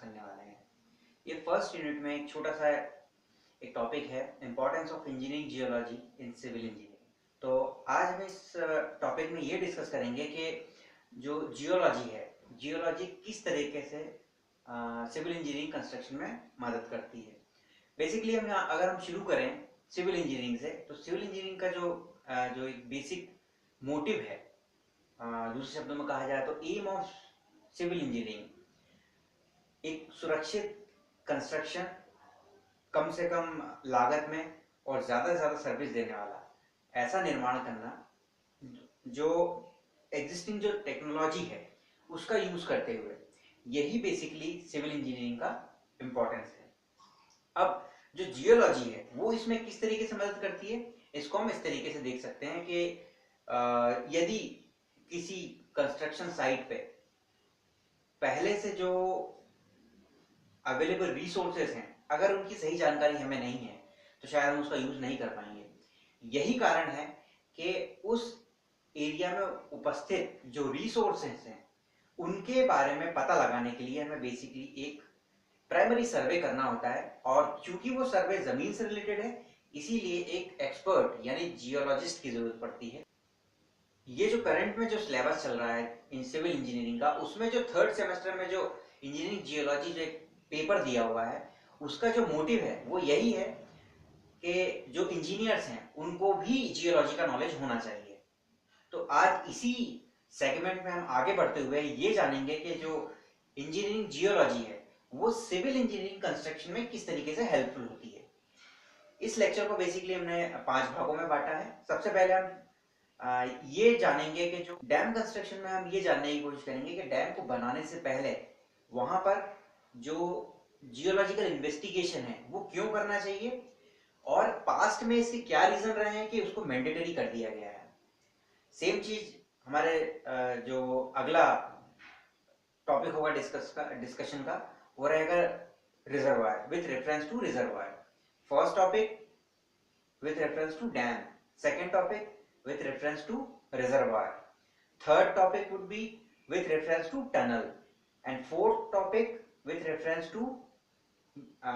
करने वाले हैं। ये फर्स्ट यूनिट में एक छोटा सा एक टॉपिक है, importance of engineering geology in civil engineering. तो आज हम इस टॉपिक में ये डिस्कस करेंगे कि जो जियोलॉजी है, जियोलॉजी किस तरीके से सिविल इंजीनियरिंग कंस्ट्रक्शन में मदद करती है। बेसिकली अगर हम शुरू करें सिविल इंजीनियरिंग से, तो सिविल इंजीनियरिंग का जो एक बेसिक मोटिव है, दूसरे शब्दों में कहा जाए तो एम ऑफ सिविल इंजीनियरिंग एक सुरक्षित कंस्ट्रक्शन, कम से कम लागत में और ज़्यादा से ज़्यादा सर्विस देने वाला ऐसा निर्माण करना जो एग्जिस्टिंग जो टेक्नोलॉजी है उसका यूज़ करते हुए। यही बेसिकली सिविल इंजीनियरिंग का इम्पोर्टेंस है। अब जो जियोलॉजी है वो इसमें किस तरीके से मदद करती है, इसको हम इस तरीके से देख सकते हैं कि यदि किसी कंस्ट्रक्शन साइट पे पहले से जो अवेलेबल रिसोर्सेज हैं, अगर उनकी सही जानकारी हमें नहीं है तो शायद हम उसका यूज नहीं कर पाएंगे। यही कारण है कि उस एरिया में उपस्थित जो रिसोर्सेज हैं उनके बारे में पता लगाने के लिए हमें बेसिकली एक प्राइमरी सर्वे करना होता है, और चूंकि वो सर्वे जमीन से रिलेटेड है इसीलिए एक एक्सपर्ट यानी जियोलॉजिस्ट की जरूरत पड़ती है। ये जो करंट में जो सिलेबस चल रहा है इन सिविल इंजीनियरिंग का, उसमें जो थर्ड सेमेस्टर में जो इंजीनियरिंग जियोलॉजी जो एक पेपर दिया हुआ है उसका जो मोटिव है वो यही है कि जो इंजीनियर्स हैं उनको भी जियोलॉजी का नॉलेज होना चाहिए। तो आज इसी सेगमेंट में हम आगे बढ़ते हुए ये जानेंगे कि जो इंजीनियरिंग जियोलॉजी है वो सिविल इंजीनियरिंग कंस्ट्रक्शन में किस तरीके से हेल्पफुल होती है। इस लेक्चर को बेसिकली हमने 5 भागों में बांटा है। सबसे पहले हम ये जानेंगे कि जो डैम कंस्ट्रक्शन में हम ये जानने की कोशिश करेंगे कि डैम को बनाने से पहले वहां पर जो जियोलॉजिकल इन्वेस्टिगेशन है वो क्यों करना चाहिए, और पास्ट में इसके क्या रीजन रहे हैं कि उसको मैंडेटरी कर दिया गया है। सेम चीज हमारे जो अगला टॉपिक होगा डिस्कशन का वो रहेगा reservoir with reference to reservoir. First topic with reference to dam, second topic with reference to reservoir, third topic would be with reference to tunnel, and fourth topic with reference to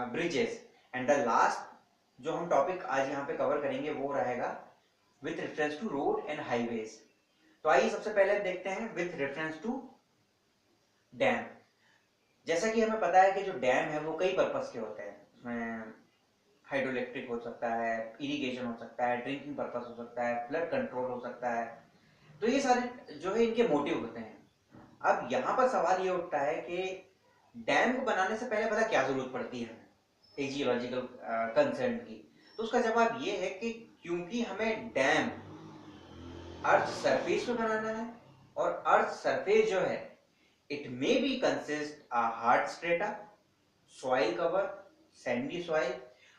bridges, and the last जो हम topic आज यहाँ पे cover करेंगे वो रहेगा with reference to road and highways। तो आइए सबसे पहले देखते हैं with reference to डैम। जैसा कि हमें पता है कि जो डैम है वो कई पर्पस के होते हैं, उसमें हाइड्रोइलेक्ट्रिक हो सकता है, इरिगेशन हो सकता है, ड्रिंकिंग पर्पस हो सकता है, फ्लड कंट्रोल हो सकता है। तो ये सारे जो है इनके मोटिव होते हैं। अब यहाँ पर सवाल ये उठता है कि डैम को बनाने से पहले पता क्या जरूरत पड़ती है हमें जियोलॉजिकल कंसर्न की। तो उसका जवाब ये है कि क्योंकि हमें डैम अर्थ सरफेस पे बनाना है, और अर्थ सरफेस जो है it may be consist hard strata, soil cover, sandy soil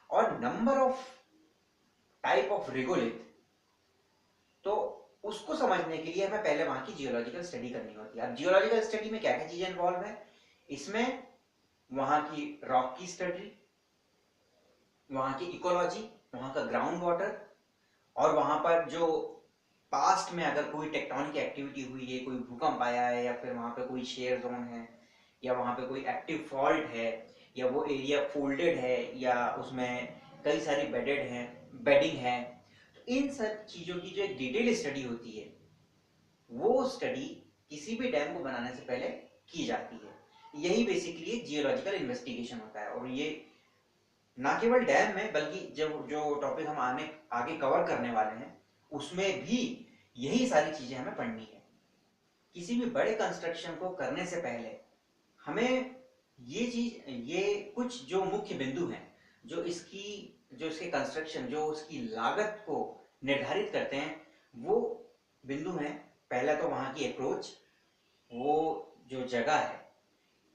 और number of type of regolith. तो उसको समझने के लिए हमें पहले वहां की जियोलॉजिकल स्टडी करनी होती है। अब जियोलॉजिकल स्टडी में क्या क्या चीजें इन्वॉल्व है, इसमें वहां की रॉक की स्टडी, वहां की इकोलॉजी, वहां का ग्राउंड वाटर, और वहां पर जो पास्ट में अगर कोई टेक्टोनिक एक्टिविटी हुई है, कोई भूकंप आया है, या फिर वहां पे कोई शेयर जोन है, या वहां पे कोई एक्टिव फॉल्ट है, या वो एरिया फोल्डेड है, या उसमें कई सारी बेडिंग है। तो इन सब चीजों की जो एक डिटेल स्टडी होती है वो स्टडी किसी भी डैम को बनाने से पहले की जाती है। यही बेसिकली जियोलॉजिकल इन्वेस्टिगेशन होता है। और ये ना केवल डैम में बल्कि जब जो टॉपिक हम आगे कवर करने वाले हैं उसमें भी यही सारी चीजें हमें पढ़नी है। किसी भी बड़े कंस्ट्रक्शन को करने से पहले हमें ये कुछ जो मुख्य बिंदु हैं जो इसके कंस्ट्रक्शन जो उसकी लागत को निर्धारित करते हैं, वो बिंदु हैं। पहला तो वहां की अप्रोच, वो जो जगह है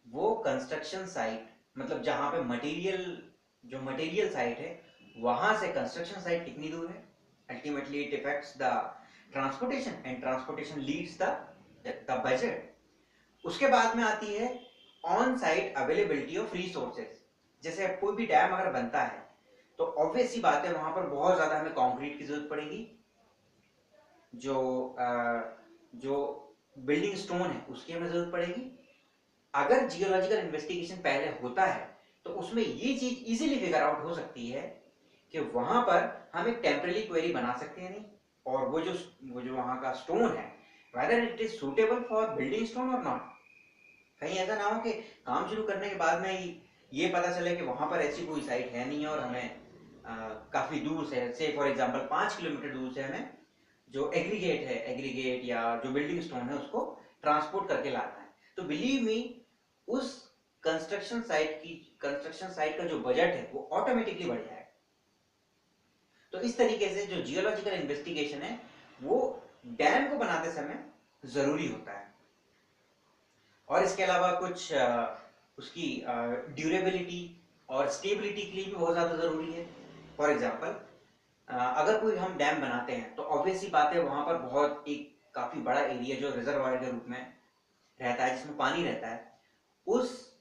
वो कंस्ट्रक्शन साइट, मतलब जहां पे मटेरियल साइट है वहां से कंस्ट्रक्शन साइट कितनी दूर है। Ultimately it effects the transportation, and transportation leads the budget. उसके बाद में आती है on site availability of resources. जैसे कोई भी डैम अगर बनता है तो ऑब्वियस सी बात है वहां पर बहुत ज्यादा हमें कंक्रीट की जरूरत पड़ेगी, जो जो बिल्डिंग स्टोन है उसकी हमें जरूरत पड़ेगी, अगर जियोलॉजिकल इन्वेस्टिगेशन पहले होता है तो उसमें ये चीज इजीली फिगर आउट हो सकती है कि वहां पर हम एक टेम्पररी क्वेरी बना सकते हैं नहीं, और वो जो वहां का स्टोन है whether it is suitable for building stone or not। कहीं ऐसा ना हो कि काम शुरू करने के बाद में ही ये पता चले कि वहां पर ऐसी कोई साइट है नहीं है और हमें काफी दूर से, से फॉर एग्जांपल 5 किलोमीटर दूर से हमें जो एग्रीगेट या जो बिल्डिंग स्टोन है उसको ट्रांसपोर्ट करके लाना है। तो बिलीव मी, उस कंस्ट्रक्शन साइट का जो बजट है वो ऑटोमेटिकली बढ़ जाएगा। तो इस तरीके से जो जियोलॉजिकल इन्वेस्टिगेशन है वो डैम को बनाते समय जरूरी होता है। और इसके अलावा कुछ उसकी ड्यूरेबिलिटी और स्टेबिलिटी के लिए भी बहुत ज्यादा जरूरी है। फॉर एग्जांपल, अगर कोई हम डैम बनाते हैं तो ऑब्वियस सी बात है वहां पर बहुत एक काफी बड़ा एरिया जो रिजर्वायर के रूप में रहता है, जिसमें पानी रहता है, उस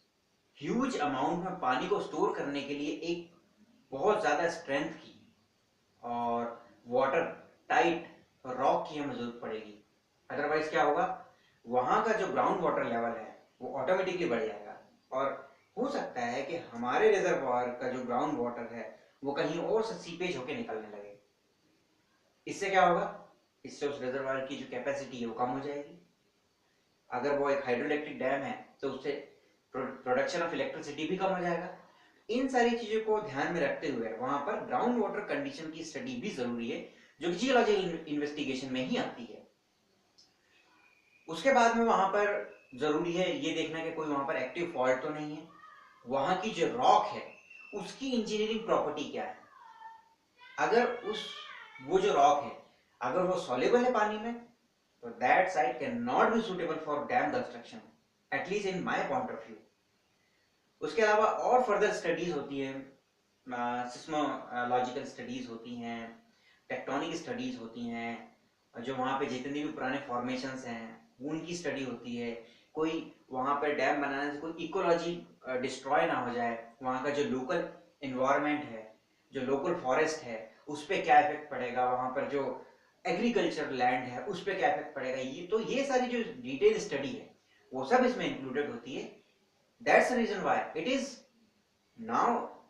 ह्यूज अमाउंट में पानी को स्टोर करने के लिए एक बहुत ज्यादा स्ट्रेंथ की और वाटर टाइट रॉक की हमें जरूरत पड़ेगी। अदरवाइज क्या होगा, वहां का जो ग्राउंड वाटर लेवल है वो ऑटोमेटिकली बढ़ जाएगा और हो सकता है कि हमारे रिजर्वायर का जो ग्राउंड वाटर है वो कहीं और से सीपेज होके निकलने लगे। इससे क्या होगा, इससे उस रिजर्वायर की जो कैपेसिटी है वो कम हो जाएगी। अगर वो एक हाइड्रोइलेक्ट्रिक डैम है तो उससे प्रोडक्शन ऑफ इलेक्ट्रिसिटी भी कम हो जाएगा। इन सारी चीजों को ध्यान में रखते हुए वहां पर ग्राउंड वाटर कंडीशन की स्टडी भी जरूरी है, जो कि जियोलॉजिकल इन्वेस्टिगेशन में ही आती है। उसके बाद में वहां पर जरूरी है ये देखना कि कोई वहां पर एक्टिव फॉल्ट तो नहीं है, वहां की जो रॉक है उसकी इंजीनियरिंग प्रॉपर्टी क्या है। अगर वो जो रॉक है अगर वो सॉल्युबल है पानी में तो that site can not be suitable for dam construction, at least in my point of view. उसके अलावा और फर्दर स्टडीज होती है, सिस्मोलॉजिकल स्टडीज होती हैं, टेक्टोनिक स्टडीज होती हैं, जो वहाँ पे जितने भी पुराने फॉर्मेशंस हैं उनकी स्टडी होती है। कोई वहाँ पर डैम बनाने से कोई इकोलॉजी डिस्ट्रॉय ना हो जाए, वहाँ का जो लोकल इन्वायरमेंट है, जो लोकल फॉरेस्ट है, उस पर क्या इफेक्ट पड़ेगा, वहाँ पर जो एग्रीकल्चर लैंड है उस पर क्या इफेक्ट पड़ेगा। ये सारी जो डिटेल स्टडी है वो सब इसमें इंक्लूडेड होती है। That's the reason why it is now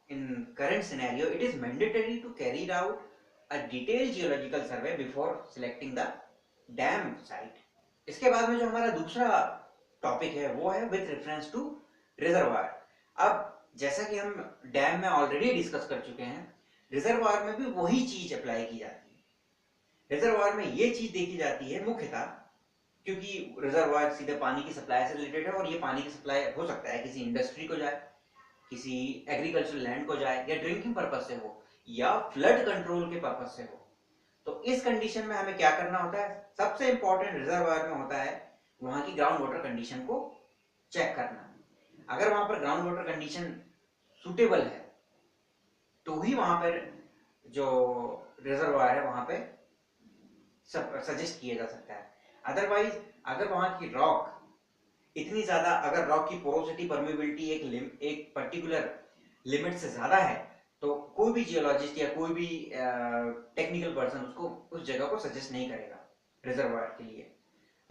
in current scenario it is mandatory to carry out a detailed geological survey before selecting the dam site। इसके बाद में जो हमारा दूसरा टॉपिक है वो है विथ रेफरेंस टू रिजर्वायर। अब जैसा कि हम डैम में ऑलरेडी डिस्कस कर चुके हैं, रिजर्वायर में भी वही चीज अप्लाई की जाती है। रिजर्वायर में ये चीज देखी जाती है मुख्यतः क्योंकि रिजर्वायर सीधे पानी की सप्लाई से रिलेटेड है और ये पानी की सप्लाई हो सकता है किसी इंडस्ट्री को जाए, किसी एग्रीकल्चर लैंड को जाए, या ड्रिंकिंग पर्पज से हो या फ्लड कंट्रोल के पर्पज से हो। तो इस कंडीशन में हमें क्या करना होता है, सबसे इंपॉर्टेंट रिजर्वायर में होता है वहां की ग्राउंड वाटर कंडीशन को चेक करना। अगर वहां पर ग्राउंड वाटर कंडीशन सुटेबल है तो ही वहां पर जो रिजर्वायर है वहां पे सजेस्ट किया जा सकता है। अदरवाइज अगर वहां की रॉक इतनी ज्यादा, अगर रॉक की पोरोसिटी परमेबिलिटी एक पर्टिकुलर लिमिट से ज्यादा है तो कोई भी जियोलॉजिस्ट या कोई भी टेक्निकल पर्सन उसको उस जगह को सजेस्ट नहीं करेगा रिजर्वायर के लिए।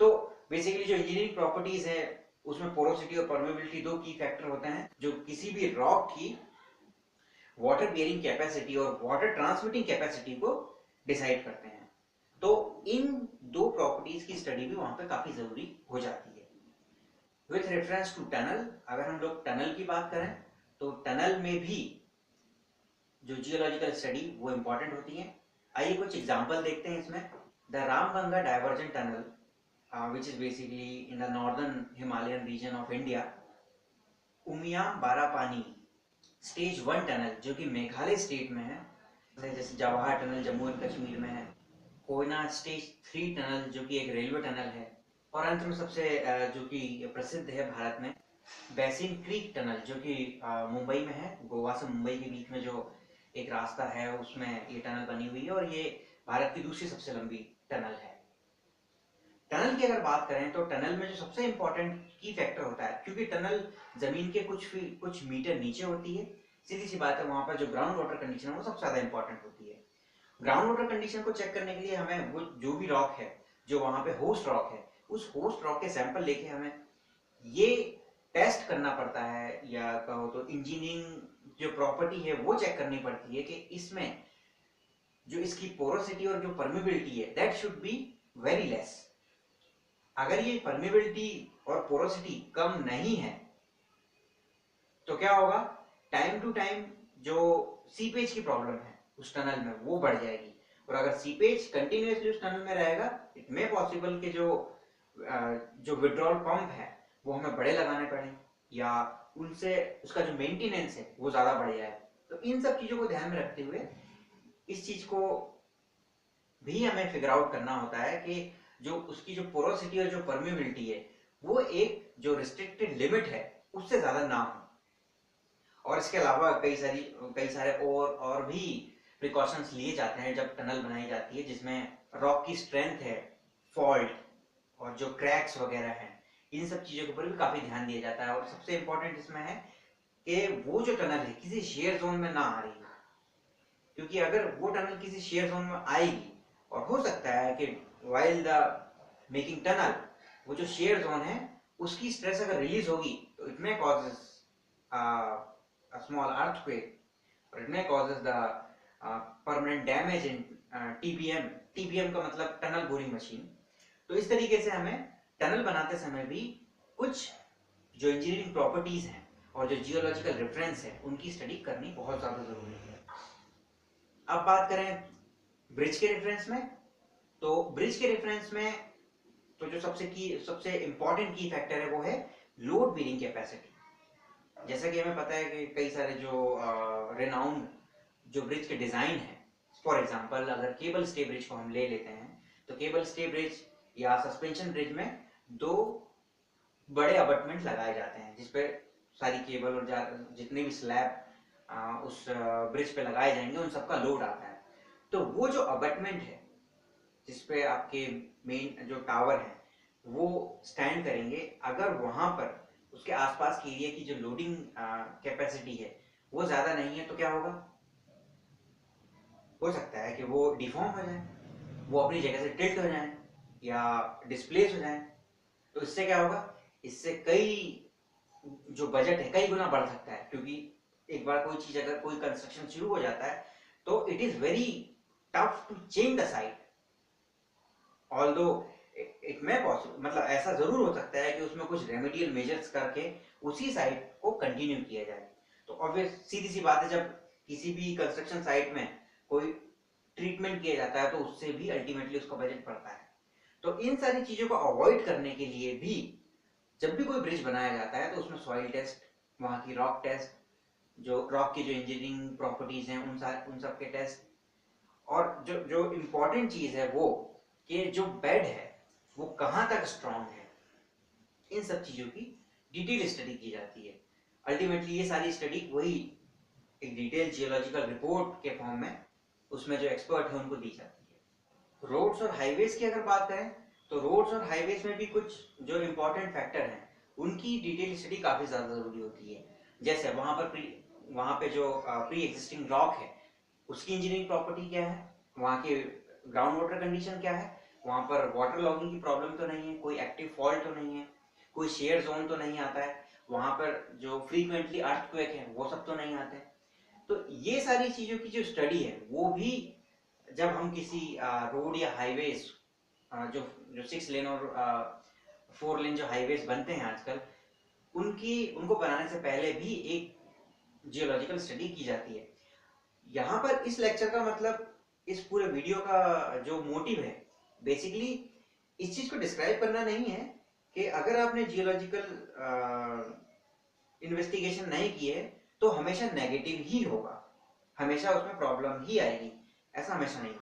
तो बेसिकली जो इंजीनियरिंग प्रॉपर्टीज है उसमें पोरोसिटी और परमेबिलिटी दो की फैक्टर होते हैं जो किसी भी रॉक की वाटर बियरिंग कैपेसिटी और वाटर ट्रांसमिटिंग कैपेसिटी को डिसाइड करते हैं। तो इन दो प्रॉपर्टीज की स्टडी भी वहां पे काफी जरूरी हो जाती है। विथ रेफरेंस टू टनल, अगर हम लोग टनल की बात करें तो टनल में भी जो जियोलॉजिकल स्टडी वो इंपॉर्टेंट होती है। आइए कुछ एग्जांपल देखते हैं इसमें। The Ramganga diversion tunnel which is basically in the northern Himalayan region of India, Umiya Barapani stage 1 tunnel जो कि मेघालय स्टेट में है, जैसे जवाहर टनल जम्मू एंड कश्मीर में है, कोयना स्टेज 3 टनल जो कि एक रेलवे टनल है, और अंत में सबसे जो कि प्रसिद्ध है भारत में, बेसिन क्रीक टनल जो कि मुंबई में है। गोवा से मुंबई के बीच में जो एक रास्ता है उसमें ये टनल बनी हुई है और ये भारत की दूसरी सबसे लंबी टनल है। टनल की अगर बात करें तो टनल में जो सबसे इंपॉर्टेंट की फैक्टर होता है, क्योंकि टनल जमीन के कुछ मीटर नीचे होती है, सीधी सी बात है वहां पर जो ग्राउंड वाटर कंडीशन है वो सबसे ज्यादा इंपॉर्टेंट होती है। ग्राउंड वाटर कंडीशन को चेक करने के लिए हमें वो जो भी रॉक है जो वहां पे होस्ट रॉक है उस होस्ट रॉक के सैंपल लेके हमें ये टेस्ट करना पड़ता है, या कहो तो इंजीनियरिंग जो प्रॉपर्टी है वो चेक करनी पड़ती है कि इसमें जो इसकी पोरोसिटी और जो परमेबिलिटी है that should be very less. अगर ये परमेबिलिटी और पोरोसिटी कम नहीं है तो क्या होगा, टाइम टू टाइम जो सीपेज की प्रॉब्लम है उस टनल में वो बढ़ जाएगी। और अगर सीपेज कंटिन्यूअसली उस टनल में रहेगा, इट मे पॉसिबल कि जो विड्रॉल पंप है वो हमें बड़े लगाने पड़े, या उनसे उसका जो मेंटेनेंस है वो ज्यादा बढ़ जाए। तो इन सब चीजों को ध्यान में रखते हुए इस चीज को भी हमें फिगर आउट करना होता है कि जो उसकी जो पोरोसिटी और जो परमेबिलिटी है वो एक जो रिस्ट्रिक्टेड लिमिट है उससे ज्यादा ना हो। और इसके अलावा कई सारे और भी प्रिकॉशंस लिए जाते हैं जब टनल बनाई जाती है, जिसमें रॉक की स्ट्रेंथ है, फॉल्ट और जो क्रैक्स वगैरह हैं, इन सब चीजों के ऊपर भी काफी ध्यान दिया जाता है। और सबसे इंपॉर्टेंट इसमें है कि वो जो टनल है किसी शेयर जोन में ना आ रही है, क्योंकि अगर वो टनल किसी शेयर जोन में आएगी और हो सकता है कि वाइल द मेकिंग टनल वो जो शेयर जोन है उसकी स्ट्रेस अगर रिलीज होगी तो it may causes a small earthquake, or it may causes the permanent damage in TBM। TBM का मतलब टनल बोरिंग मशीन। तो इस तरीके से हमें टनल बनाते समय भी कुछ जो इंजीनियरिंग प्रॉपर्टीज हैं और जो जियोलॉजिकल रेफरेंस है उनकी स्टडी करनी बहुत ज्यादा जरूरी है। अब बात करें ब्रिज के रेफरेंस में, तो ब्रिज के रेफरेंस में तो जो सबसे इंपॉर्टेंट की फैक्टर है वो है लोड बेरिंग कैपेसिटी। जैसा कि हमें पता है कि कई सारे जो रेनाउंड जो ब्रिज के डिजाइन है, फॉर एग्जांपल अगर केबल स्टे ब्रिज को हम ले लेते हैं तो केबल स्टे ब्रिज या सस्पेंशन ब्रिज में दो बड़े अबटमेंट लगाए जाते हैं जिसपे सारी केबल और जितने भी स्लैब उस ब्रिज पे लगाए जाएंगे उन सबका लोड आता है। तो वो जो अबटमेंट है जिसपे आपके मेन जो टावर है वो स्टैंड करेंगे, अगर वहां पर उसके आसपास के एरिया की जो लोडिंग कैपेसिटी है वो ज्यादा नहीं है तो क्या होगा, हो सकता है कि वो डिफॉर्म हो जाए, वो अपनी जगह से टिल्ट हो जाए या डिस्प्लेस हो जाए। तो इससे क्या होगा, इससे कई जो बजट है कई गुना बढ़ सकता है, क्योंकि एक बार कोई चीज अगर कोई कंस्ट्रक्शन शुरू हो जाता है तो it is very tough to change the site. Although it may possible, मतलब ऐसा जरूर हो सकता है कि उसमें कुछ रेमेडियल मेजर्स करके उसी साइट को कंटिन्यू किया जाए। तो ऑब्वियस सीधी सी बात है, जब किसी भी कंस्ट्रक्शन साइट में कोई ट्रीटमेंट किया जाता है तो उससे भी अल्टीमेटली उसका बजट बढ़ता है। तो इन सारी चीजों को अवॉइड करने के लिए भी जब भी कोई ब्रिज बनाया जाता है तो उसमें सॉइल टेस्ट, वहां की रॉक टेस्ट, जो रॉक की जो इंजीनियरिंग प्रॉपर्टीज हैं उन सब के टेस्ट, और जो जो इम्पोर्टेंट चीज है वो कि जो बेड है वो कहाँ तक स्ट्रांग है, इन सब चीजों की डिटेल स्टडी की जाती है। अल्टीमेटली ये सारी स्टडी वही एक डिटेल जियोलॉजिकल रिपोर्ट के फॉर्म में उसमें जो एक्सपर्ट है उनको दी जाती है। रोड्स और हाईवेज की अगर बात करें तो रोड्स और हाईवेज में भी कुछ जो इम्पोर्टेंट फैक्टर हैं उनकी डिटेल स्टडी काफी ज्यादा जरूरी होती है। जैसे वहां पे जो प्री एग्जिस्टिंग रॉक है उसकी इंजीनियरिंग प्रॉपर्टी क्या है, वहां के ग्राउंड वाटर कंडीशन क्या है, वहां पर वाटर लॉगिंग की प्रॉब्लम तो नहीं है, कोई एक्टिव फॉल्ट तो नहीं है, कोई शेयर जोन तो नहीं आता है, वहां पर जो फ्रीक्वेंटली अर्थक्वेक है वो सब तो नहीं आते। तो ये सारी चीजों की जो स्टडी है वो भी जब हम किसी रोड या हाईवेज जो जो 6 लेन और 4 लेन जो हाईवेज बनते हैं आजकल, उनको बनाने से पहले भी एक जियोलॉजिकल स्टडी की जाती है। यहाँ पर इस लेक्चर का मतलब, इस पूरे वीडियो का जो मोटिव है बेसिकली इस चीज को डिस्क्राइब करना नहीं है कि अगर आपने जियोलॉजिकल इन्वेस्टिगेशन नहीं की है तो हमेशा नेगेटिव ही होगा, हमेशा उसमें प्रॉब्लम ही आएगी, ऐसा हमेशा नहीं।